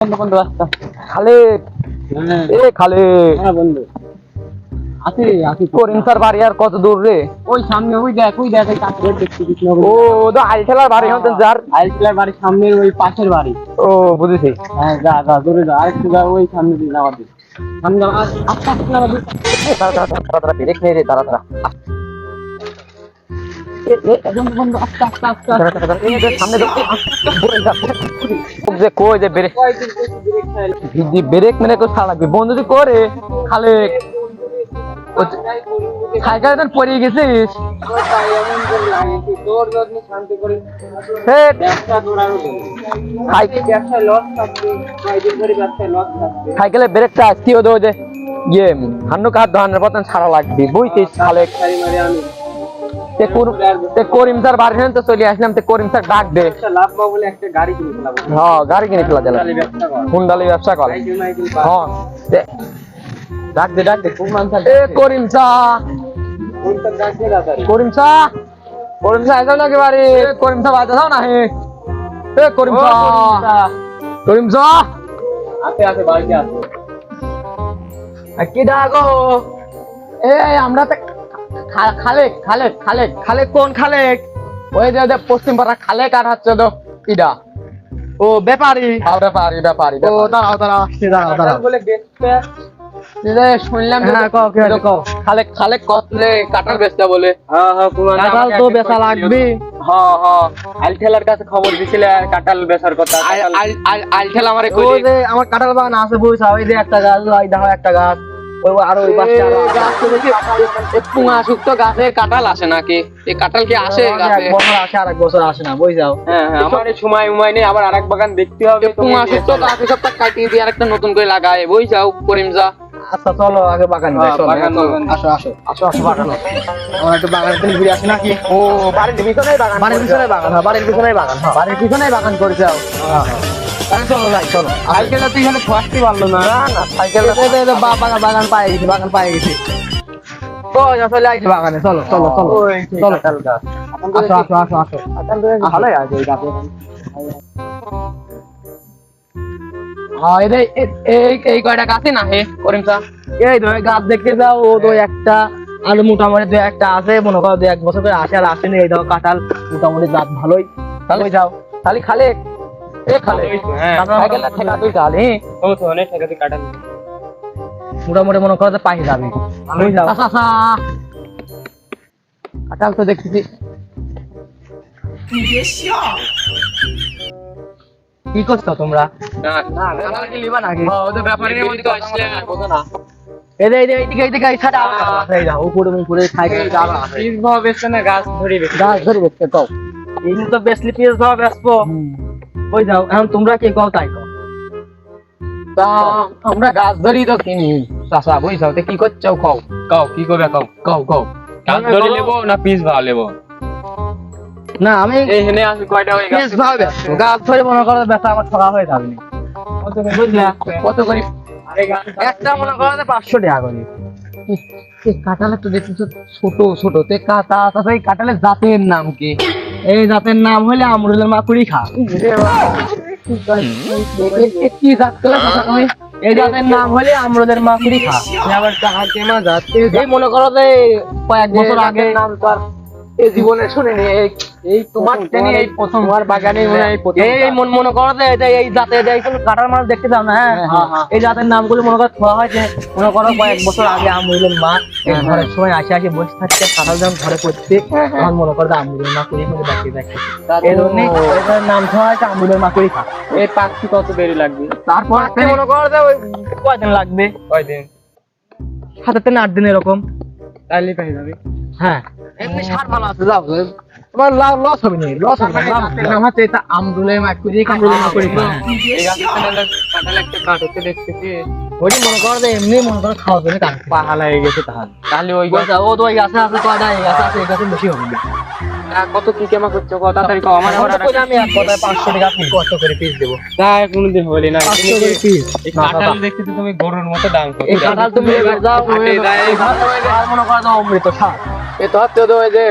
বন্ধু বন্ধু রাস্তা খালেক খালেক হ্যাঁ বন্ধু আছি আছি করিম স্যার বাড়ি আর কত দূর রে? ওই সামনে ওই দেখ এই কাঠের দেখছি কৃষ্ণ ও তো আইছেলার বাড়ি হতেন যার আইসলার বাড়ির সামনে ওই পাশের বাড়ি। ও বুঝেছি। হ্যাঁ যা দূরে যা আরেকটু যা ওই সামনে দিয়ে যাওয়ার দিকে সামনে যা আস্তে আস্তে যাওয়ার দিকে। তাড়াতাড়ি ব্রেক নে রে তাড়াতাড়ি বন্ধু বন্ধু আস্তে আস্তে আস্তে তাড়াতাড়ি এই যে সামনে দেখতে বলে যাচ্ছে যে কই যে ব্রেক ব্রেক মেরে কো ছাড়া লাগবে বন্ধু তুই করে খালেক সাইকেল তো পড়ে গেছিস সাইকেলে ব্রেকটা কি হতো যে ইয়ে হান্নু কার ধরনের পতন ছাড়া লাগবে বুঝছিস খালেক করিম স্যার বাড়ি তো চলে আসলাম তো করিম স্যার ডাক দে গাড়ি কিনে ফেলাবো। হ্যাঁ গাড়ি কিনে ফেলা যাবে হুন্ডালি ব্যবসা কর হ্যাঁ ডাক দে এ করিম স্যার করিম স্যার আইসাও নাকি বাড়ি করিম স্যার বাজা যাও না হে এ করিম স্যার আছে বাড়িতে আছে কি ডাকো এ আমরা তো খালেক কোন খালেক ওই যে পশ্চিম পাড়া খালেক আর হচ্ছে তো ইডা ও ব্যাপারী ব্যাপারী ও দাঁড়াও বলে দেখতে শুনলাম খালেক কত কাটার বেচতে বলে কাঁঠাল তো বেচা লাগবে। আইলঠেলার কাছে খবর দিছিলে কাঁঠাল বেচার কথা আইলঠেল আমার আমার কাঁঠাল বাগান আছে বুঝছা ওই যে একটা গাছ ওই দেখো একটা গাছ ওই আর ওই পাশে পুঙা শুক্ত গাছের কাঁঠাল আসে নাকি এই কাঁঠাল কি আসে গাছে বছর আসে আরেক বছর আসে না বুঝছাও। হ্যাঁ আমার সময় উমায় নেই আবার আরেক বাগান দেখতে হবে পুঙা শুক্ত গাছ সবটা কাটিয়ে দিয়ে আরেকটা নতুন করে লাগায় বুঝছাও করিম যা। আচ্ছা চলো আগে বাগান আসো বাগান আমরা একটু বাগান থেকে ঘুরে আসি নাকি। ও বাড়ির পিছনে বাগান বাড়ির পিছনে বাগান করে যাও। চলো সাইকেলটা তুই এখানে ফাঁসতে পারলো না সাইকেল বাগান পায়ে গেছি ও চলে আইছি বাগানে চলো আসো ভালোই আছে এই গাছে। এই কয়টা গাছে না হে করিম স্যার এই তো গাছ দেখতে যাও ও তো একটা আর মোটামুটি দু একটা আছে মনে করো 1 বছর করে আসে আর আসেনি এই দেখো কাঁঠাল মোটামুটি গাছ ভালোই তাহলে যাও খালি খালেক সাইকেলটা ঠেকা তুই তাহলে মোটামুটি মনে করো যে পাই যাবে ভালোই যাও। কাঁঠাল তো দেখতেছি কি করছো তোমরা উপরে গাছ ধরে বেচতে কও এই তো বেচলি পিস ভাবে বেচবো ওই যাও এখন তোমরা কি কও তাই কও। তা আমরা গাছ ধরি তো কিনি চাষা বুঝছাও তো কি করছো কও কি করবে কও গাছ ধরি নেবো না পিস ভালো নেবো না আমি এখানে আসি কয়টা হয়ে পিস ভাবে গাছ ধরে মনে করো বেচা আমার ঠকা হয়ে যাবে না বুঝলা কত করে একটা মনে করো যে 500 টাকা করে। কাঁঠালের তো দেখতেছো ছোট তে এই কাঁঠালের জাতের নাম কি? এই জাতের নাম হইলে আমরুলের মাকুড়ি খা। কি জাত এই জাতের নাম হলে আমরুলের মাকুড়ি খা। আবার টাকা কেমা জাত এই মনে করো যে কয়েক বছর আগে নাম তো আর এই জীবনে শুনিনি এই তোমার জানি এই প্রথম আমার বাগানে মনে হয় প্রথম এই মনে করো যে এই জাতে কাঁঠাল মাছ দেখতে যাও না হ্যাঁ এই জাতের নামগুলো মনে করো খোয়া হয় যে মনে করো কয়েক বছর আগে আমরুলের মা ঘরের সময় আসে বসে থাকতে কাঁঠাল যখন ঘরে করতে তখন মনে করো যে আমরুলের মা কুড়ি করে দেখে এই জন্য নাম খোয়া হয় আমরুলের মা কুড়ি খা। এই পাখি কত দেরি লাগবে তারপর মনে করো যে ওই কয়দিন লাগবে কয়দিন 7 থেকে 8 দিন এরকম তাইলে পেয়ে যাবে। হ্যাঁ এমনি সার ভালো আছে যাও তোমার লস হবে না নাম হচ্ছে এটা আমরুলের মাকুড়ি কামরুলের মাকুড়ি এই গাছের কাঁঠাল একটা কাঠ হচ্ছে দেখতেছি ওই মনে করো যে এমনি মনে করো খাওয়া যাবে কাঠ পাহালা হয়ে গেছে তাহলে ওই গাছ ও তো ওই গাছে আছে কয়টা এই গাছে আছে এই গাছে বেশি হবে না। কত কি কেমন করছো কত তাড়াতাড়ি কও আমার আমি এক কথায় 500 টাকা কত করে পিস দেবো তাই কোনদিন হইলে না 500 করে পিস। এই কাঁঠাল দেখতে তুমি গরুর মতো দাম করো এই কাঁঠাল তুমি যাও মনে করো যে অমৃত খা এ তো হচ্ছে তো ওই যে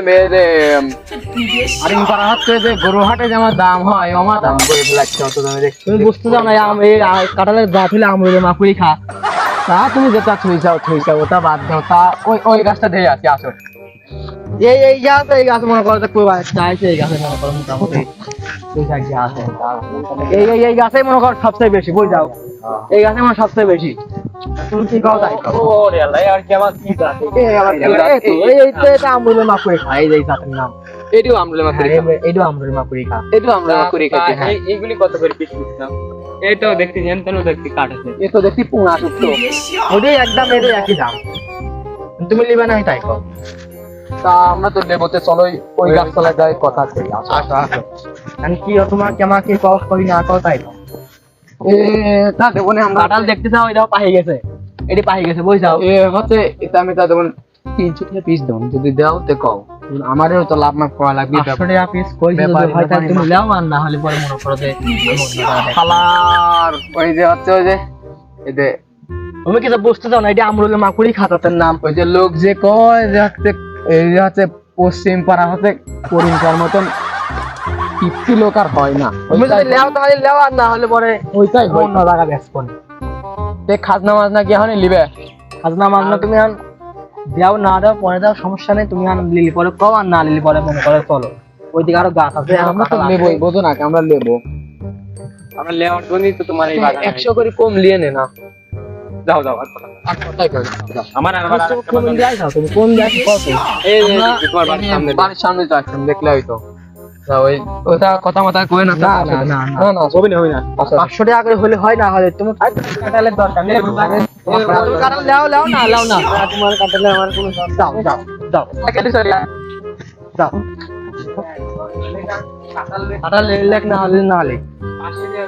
আরিম পাড়া হচ্ছে যে গরু হাটে যে আমার দাম হয় আমার দাম করে লাগছে অত দামে দেখছি। তুমি বুঝতে চাও না এই কাঁঠালের গাছ হলে আমরুলের মাকুড়ি খা। তা তুমি যেটা থুইছাও ওটা বাদ দাও। তা ওই গাছটা ধরে আছি আসো। এই গাছ মনে করো খুব চাইছে এই গাছে মনে করো মোটামুটি দুই চারটে আছে। এই গাছে মনে করো সবচেয়ে বেশি বুঝ যাও, এই গাছে মনে সবচেয়ে বেশি। তুমি কি খাও তাই খাও। ওরে আল্লাহ আর কি আমার কি গাছ এটা আমরুলের মাকুড়ি খা, এই যে এই গাছের নাম এটিও আমরুলের মাকুড়ি খা। এইটাও আমরুলের মাকুড়ি খা। এটিও আমরুলের মাকুড়ি খাইতে। হ্যাঁ এইগুলি কত করে পিস দিচ্ছিলাম? এইটাও দেখতে জেনতেনও দেখতে কাঠ আছে। এ তো দেখি পুঙা শুক্তো। ওটাই একদম এটাই একই দাম। তুমি নিবে না তাই খাও। তা আমরা তো লেবোতে চলো ওই গাছতলায় যাই কথা কই। আসো আসো। আমি কি তোমার কেমন কি কস করি না কও তাই খাও। এ তা দেবো না আমরা। কাঁঠাল দেখতে চাও এটাও পাহি গেছে, এটি পাহি গেছে বুঝ যাও। এ হচ্ছে এটা আমি তা দেবো 300 টাকা পিস দেবো যদি দাও তে কও। আমারও তো লাভ মাফ করা লাগবে। 500 টাকা পিস কই যদি হয় তাহলে তুমি নাও আর না হলে পরে মনে করো যে খালার ওই যে হচ্ছে ওই যে এতে তুমি কি বুঝতে চাও না এটা আমরুলের মাকুড়ি খাতাতের নাম। ওই যে লোক যে কয় যে হচ্ছে এই যে হচ্ছে পশ্চিম পাড়া হচ্ছে করিমকার মতন ইফতি লোক আর হয় না। তুমি যদি লেও তাহলে লেও আর না হলে পরে ওইটাই হয়। অন্য জায়গা বেচবো না। তে খাজনা মাজনা কি এখন লিবে? খাজনা মাগনা তুমি আন দেও না দাও পরে দাও সমস্যা নেই, তুমি আন লিলি পরে কও আর না লিলি পরে মনে করে চলো। ওইদিকে আরো গাছ আছে আমরা তো লেবই বোঝো না আমরা লেবো। আমরা লেআউট বনি তো তোমার এই বাগানে 100 করে কম লিয়ে নে না। যাও যাও আর কথা। আমার আর আবার কোন দেয় যাও তুমি কোন দেয় কত এই যে তোমার বাড়ির সামনে বাড়ির সামনে যাচ্ছেন দেখলে হয়তো। তা ওই ওটা কথা মতো কই না। না, না, না, না। না ছবি নেই হয় না। 500 টাকা করে হলে হয় না হলে তুমি কাঁঠালের দরকার নেই। তুমি কাঁঠাল লেও লেও না লেও না তোমার কাঁঠালে আমার কোনো দাও দাও দাও কেটে সরি দাও কাঁঠাল লেখ না হলে না লে। পাশে যে